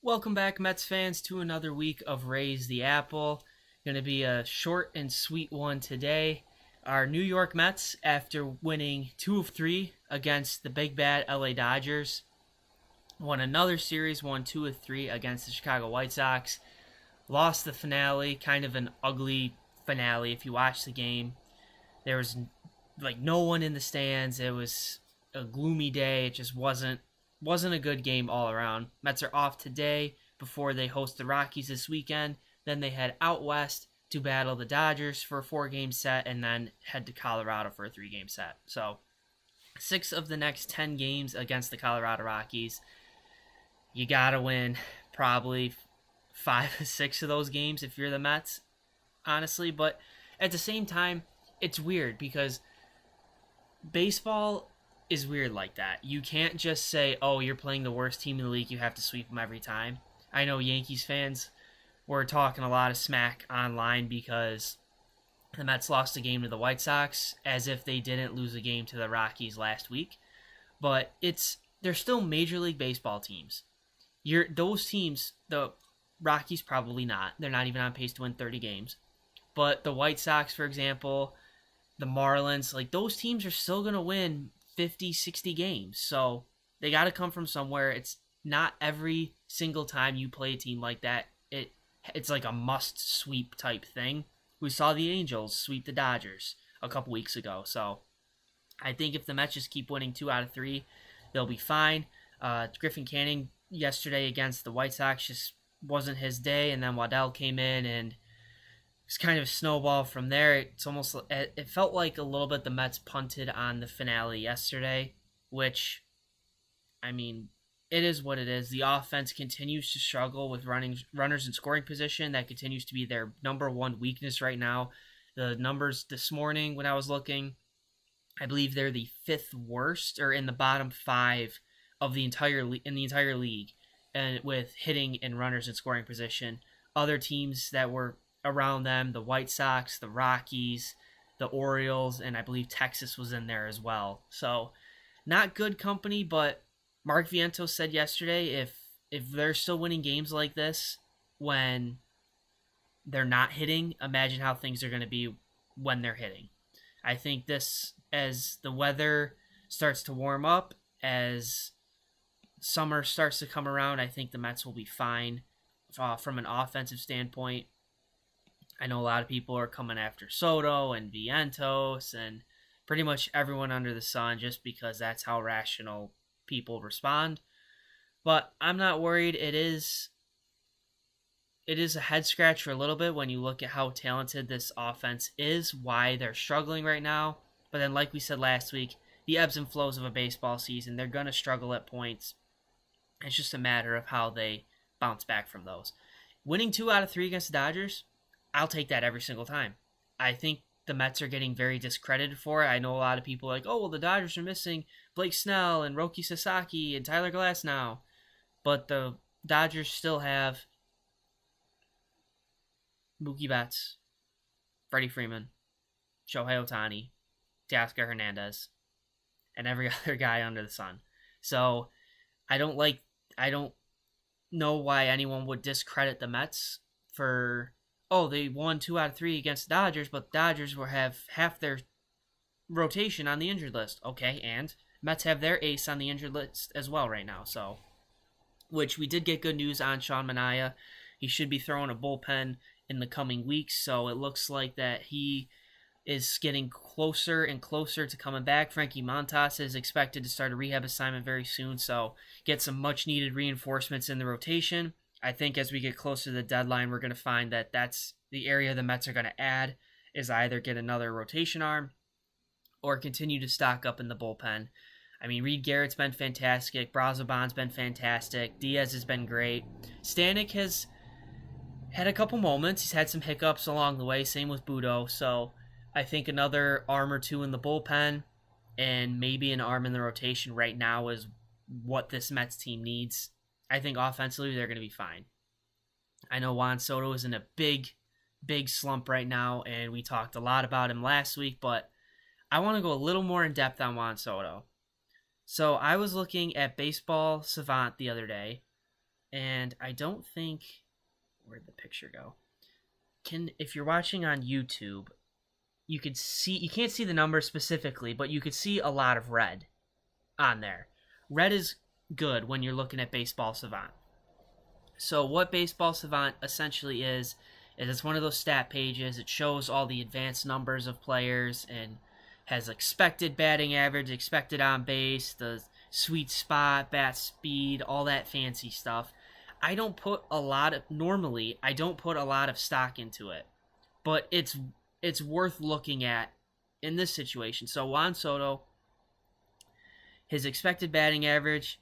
Welcome back, Mets fans, to another week of Raise the Apple. Going to be a short and sweet one today. Our New York Mets, after winning 2 of 3 against the big bad LA Dodgers, won another series, won 2 of 3 against the Chicago White Sox. Lost the finale, kind of an ugly finale if you watch the game. There was no one in the stands. It was a gloomy day. It just wasn't a good game all around. Mets are off today before they host the Rockies this weekend. Then they head out west to battle the Dodgers for a 4-game set and then head to Colorado for a 3-game set. So, 6 of the next 10 games against the Colorado Rockies. You got to win probably 5 or 6 of those games if you're the Mets, honestly. But at the same time, it's weird because baseball is weird like that. You can't just say, oh, you're playing the worst team in the league, you have to sweep them every time. I know Yankees fans were talking a lot of smack online because the Mets lost a game to the White Sox as if they didn't lose a game to the Rockies last week. But they're still Major League Baseball teams. Those teams, the Rockies probably not. They're not even on pace to win 30 games. But the White Sox, for example, the Marlins, those teams are still going to win 50, 60 games. So they got to come from somewhere. It's not every single time you play a team like that. It's like a must sweep type thing. We saw the Angels sweep the Dodgers a couple weeks ago. So I think if the Mets just keep winning 2 out of 3, they'll be fine. Griffin Canning yesterday against the White Sox just wasn't his day. And then Waddell came in and it's kind of a snowball from there. It felt like a little bit the Mets punted on the finale yesterday, which, I mean, it is what it is. The offense continues to struggle with runners in scoring position. That continues to be their number one weakness right now. The numbers this morning when I was looking, I believe they're the 5th worst or in the bottom 5 of the entire league, and with hitting and runners in scoring position. Other teams that were around them, the White Sox, the Rockies, the Orioles, and I believe Texas was in there as well. So not good company, but Mark Vientos said yesterday if they're still winning games like this when they're not hitting, imagine how things are going to be when they're hitting. I think this, as the weather starts to warm up, as summer starts to come around, I think the Mets will be fine from an offensive standpoint. I know a lot of people are coming after Soto and Vientos and pretty much everyone under the sun just because that's how rational people respond. But I'm not worried. It is a head scratcher a little bit when you look at how talented this offense is, why they're struggling right now. But then, like we said last week, the ebbs and flows of a baseball season, they're going to struggle at points. It's just a matter of how they bounce back from those. Winning 2 out of 3 against the Dodgers, I'll take that every single time. I think the Mets are getting very discredited for it. I know a lot of people are like, oh, well, the Dodgers are missing Blake Snell and Roki Sasaki and Tyler Glasnow. But the Dodgers still have Mookie Betts, Freddie Freeman, Shohei Ohtani, Teoscar Hernandez, and every other guy under the sun. So I don't know why anyone would discredit the Mets for, oh, they won 2 out of 3 against the Dodgers, but the Dodgers will have half their rotation on the injured list. Okay, and Mets have their ace on the injured list as well right now. So, which we did get good news on Sean Manaea. He should be throwing a bullpen in the coming weeks, so it looks like that he is getting closer and closer to coming back. Frankie Montas is expected to start a rehab assignment very soon, so get some much-needed reinforcements in the rotation. I think as we get closer to the deadline, we're going to find that that's the area the Mets are going to add, is either get another rotation arm or continue to stock up in the bullpen. I mean, Reed Garrett's been fantastic. Brazoban's been fantastic. Diaz has been great. Stanek has had a couple moments. He's had some hiccups along the way. Same with Budo. So I think another arm or two in the bullpen and maybe an arm in the rotation right now is what this Mets team needs. I think offensively they're going to be fine. I know Juan Soto is in a big slump right now, and we talked a lot about him last week, but I want to go a little more in depth on Juan Soto. So I was looking at Baseball Savant the other day, And I don't think, where'd the picture go? If you're watching on YouTube, you can't see the number specifically, but you could see a lot of red on there. Red is good when you're looking at Baseball Savant. So what Baseball Savant essentially is it's one of those stat pages. It shows all the advanced numbers of players and has expected batting average, expected on base, the sweet spot, bat speed, all that fancy stuff. I don't put a lot of stock into it, but it's worth looking at in this situation. So Juan Soto, his expected batting average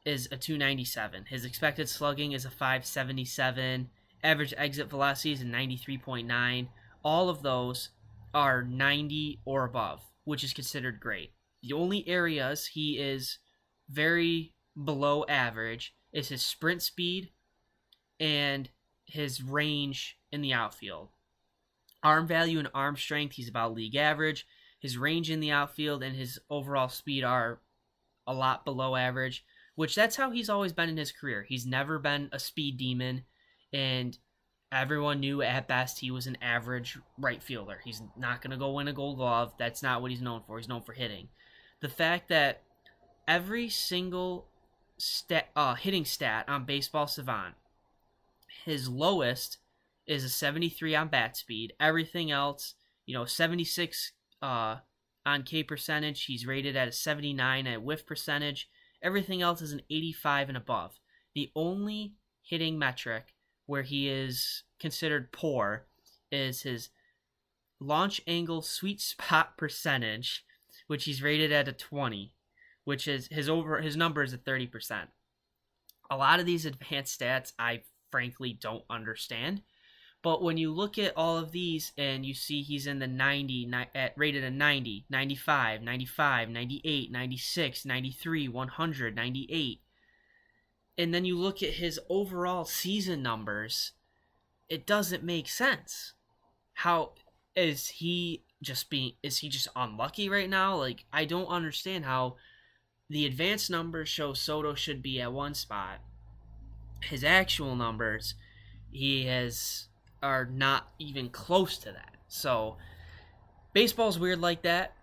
is a 297. His expected slugging is a 577. Average exit velocity is a 93.9. All of those are 90 or above, which is considered great. The only areas he is very below average is his sprint speed and his range in the outfield. Arm value and arm strength, he's about league average. His range in the outfield and his overall speed are a lot below average, which that's how he's always been in his career. He's never been a speed demon, and everyone knew at best he was an average right fielder. He's not going to go win a Gold Glove. That's not what he's known for. He's known for hitting. The fact that every single hitting stat on Baseball Savant, his lowest is a 73 on bat speed. Everything else, 76 on K percentage. He's rated at a 79 at whiff percentage. Everything else is an 85 and above. The only hitting metric where he is considered poor is his launch angle sweet spot percentage, which he's rated at a 20, which is his number is at 30%. A lot of these advanced stats I frankly don't understand, but when you look at all of these and you see he's in the rated a 90, 95, 95, 98, 96, 93, 100, 98, and then you look at his overall season numbers, it doesn't make sense. How is he just unlucky right now? Like, I don't understand how the advanced numbers show Soto should be at one spot. His actual numbers, are not even close to that. So baseball's weird like that.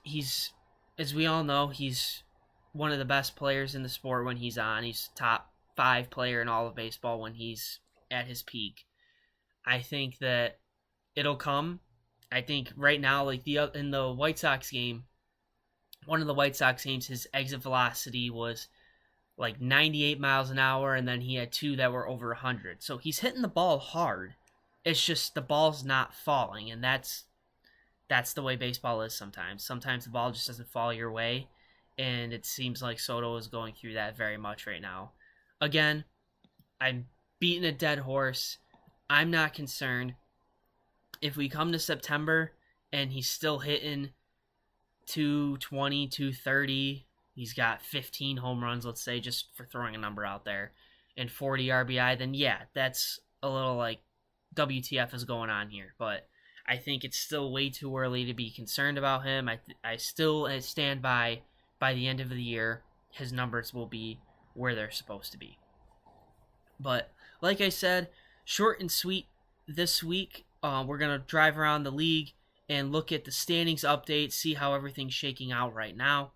He's, as we all know, he's one of the best players in the sport when he's on. He's top 5 player in all of baseball when he's at his peak. I think that it'll come. I think right now, like in the White Sox game, one of the White Sox games, his exit velocity was like 98 miles an hour, and then he had 2 that were over 100. So he's hitting the ball hard. It's just the ball's not falling, and that's the way baseball is sometimes. Sometimes the ball just doesn't fall your way, and it seems like Soto is going through that very much right now. Again, I'm beating a dead horse. I'm not concerned. If we come to September and he's still hitting 220, 230, he's got 15 home runs, let's say, just for throwing a number out there, and 40 RBI, then yeah, that's a little like WTF is going on here. But I think it's still way too early to be concerned about him. I still stand by the end of the year, his numbers will be where they're supposed to be. But like I said, short and sweet this week. We're going to drive around the league and look at the standings update, see how everything's shaking out right now.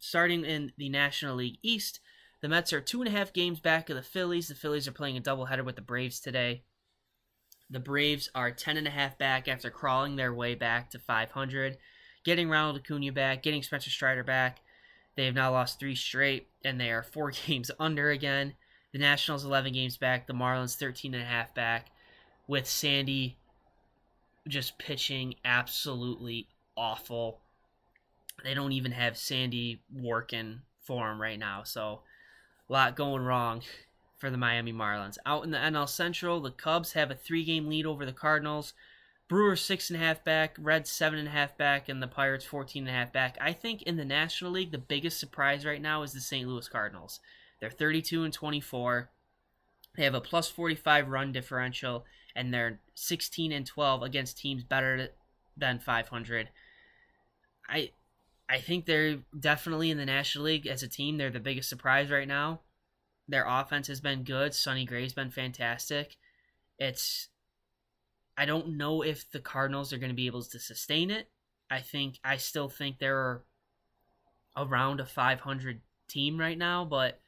Starting in the National League East, the Mets are 2.5 games back of the Phillies. The Phillies are playing a doubleheader with the Braves today. The Braves are 10.5 back after crawling their way back to 500, getting Ronald Acuna back, getting Spencer Strider back. They have now lost 3 straight, and they are 4 games under again. The Nationals 11 games back. The Marlins 13.5 back, with Sandy just pitching absolutely awful. They don't even have Sandy working for him right now, so a lot going wrong for the Miami Marlins. Out in the NL Central, the Cubs have a 3-game lead over the Cardinals. Brewers 6.5 back, Reds 7.5 back, and the Pirates 14.5 back. I think in the National League, the biggest surprise right now is the St. Louis Cardinals. They're 32-24. They have a plus 45 run differential, and they're 16-12 against teams better than 500. I think they're definitely in the National League as a team. They're the biggest surprise right now. Their offense has been good. Sonny Gray's been fantastic. I don't know if the Cardinals are going to be able to sustain it. I still think they're around a 500 team right now, but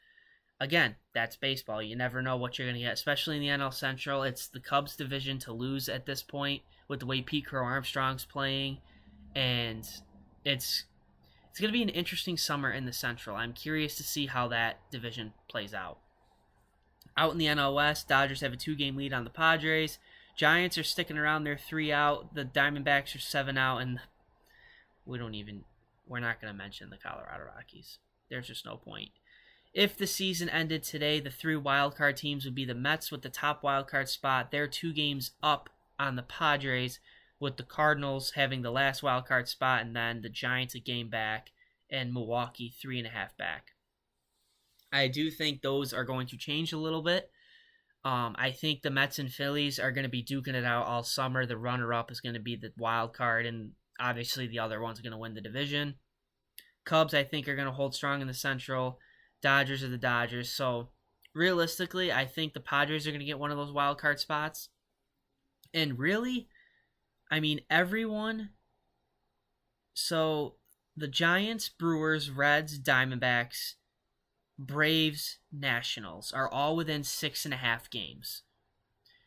again, that's baseball. You never know what you're going to get, especially in the NL Central. It's the Cubs division to lose at this point with the way Pete Crow Armstrong's playing, and it's going to be an interesting summer in the Central. I'm curious to see how that division plays out. Out in the NL West, Dodgers have a 2-game lead on the Padres. Giants are sticking around. They're 3 out. The Diamondbacks are 7 out, and we're not going to mention the Colorado Rockies. There's just no point. If the season ended today, the 3 wildcard teams would be the Mets with the top wildcard spot. They're 2 games up on the Padres, with the Cardinals having the last wildcard spot, and then the Giants a game back, and Milwaukee 3.5 back. I do think those are going to change a little bit. I think the Mets and Phillies are going to be duking it out all summer. The runner-up is going to be the wild card, and obviously the other one's going to win the division. Cubs, I think, are going to hold strong in the Central. Dodgers are the Dodgers. So, realistically, I think the Padres are going to get one of those wild card spots. And really, I mean, everyone. So, the Giants, Brewers, Reds, Diamondbacks, Braves, Nationals are all within 6.5 games.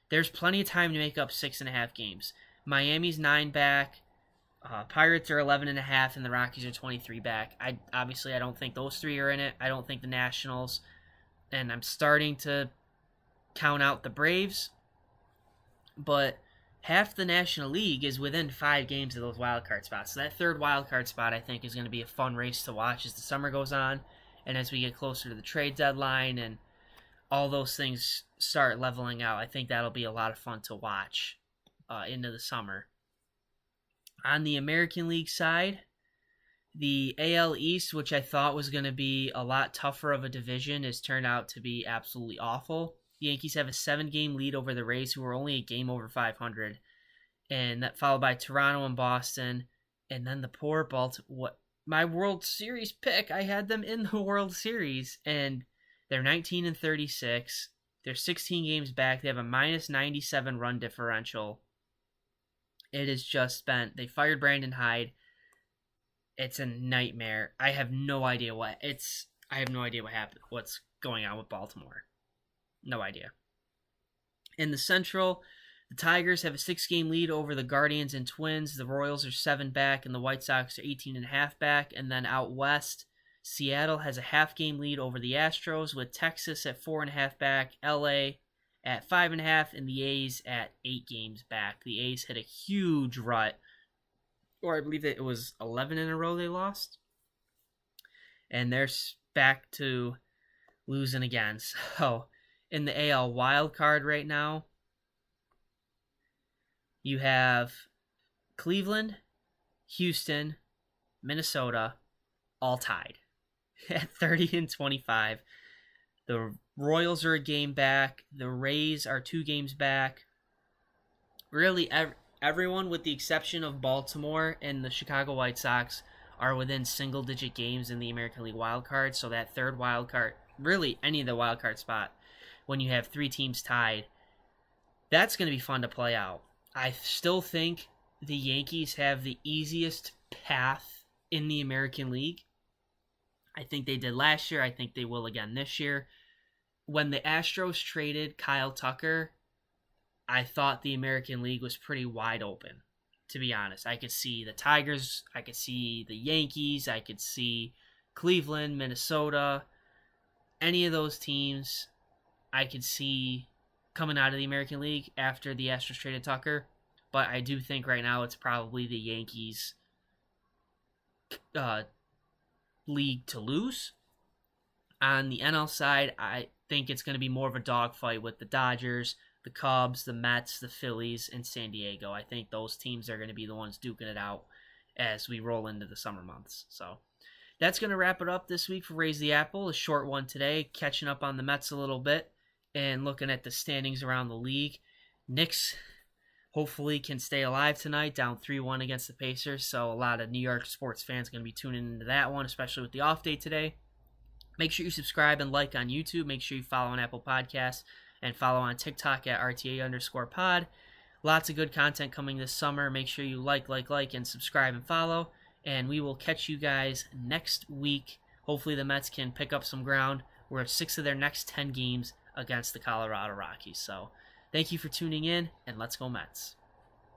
There's plenty of time to make up 6.5 games. Miami's 9 back. Pirates are 11.5, and the Rockies are 23 back. I don't think those 3 are in it. I don't think the Nationals. And I'm starting to count out the Braves. But half the National League is within 5 games of those wild card spots. So that third wild card spot, I think, is going to be a fun race to watch as the summer goes on. And as we get closer to the trade deadline and all those things start leveling out, I think that'll be a lot of fun to watch into the summer. On the American League side, the AL East, which I thought was going to be a lot tougher of a division, has turned out to be absolutely awful. The Yankees have a 7-game lead over the Rays, who are only a game over 500. And that followed by Toronto and Boston. And then the poor Baltimore. My World Series pick, I had them in the World Series, and they're 19-36. They're 16 games back. They have a minus 97 run differential. It has just been, they fired Brandon Hyde. It's a nightmare. I have no idea what happened, what's going on with Baltimore. No idea. In the Central, the Tigers have a 6-game lead over the Guardians and Twins. The Royals are 7 back, and the White Sox are 18.5 back. And then out west, Seattle has a half-game lead over the Astros, with Texas at 4.5 back, LA at 5.5, and the A's at 8 games back. The A's hit a huge rut, or I believe that it was 11 in a row they lost. And they're back to losing again. So, in the AL wild card right now, you have Cleveland, Houston, Minnesota, all tied at 30-25. The Royals are a game back. The Rays are 2 games back. Really, everyone with the exception of Baltimore and the Chicago White Sox are within single-digit games in the American League wild card. So that third wild card, really any of the wild card spot, when you have 3 teams tied, that's going to be fun to play out. I still think the Yankees have the easiest path in the American League. I think they did last year. I think they will again this year. When the Astros traded Kyle Tucker, I thought the American League was pretty wide open, to be honest. I could see the Tigers. I could see the Yankees. I could see Cleveland, Minnesota. Any of those teams I could see coming out of the American League after the Astros traded Tucker. But I do think right now it's probably the Yankees' league to lose. On the NL side, I think it's going to be more of a dogfight with the Dodgers, the Cubs, the Mets, the Phillies, and San Diego. I think those teams are going to be the ones duking it out as we roll into the summer months. So that's going to wrap it up this week for Raise the Apple. A short one today, catching up on the Mets a little bit and looking at the standings around the league. Knicks hopefully can stay alive tonight, down 3-1 against the Pacers. So a lot of New York sports fans are going to be tuning into that one, especially with the off day today. Make sure you subscribe and like on YouTube. Make sure you follow on Apple Podcasts and follow on TikTok at RTA_pod. Lots of good content coming this summer. Make sure you like, and subscribe and follow. And we will catch you guys next week. Hopefully the Mets can pick up some ground. We're 6 of their next 10 games against the Colorado Rockies. So thank you for tuning in, and let's go Mets.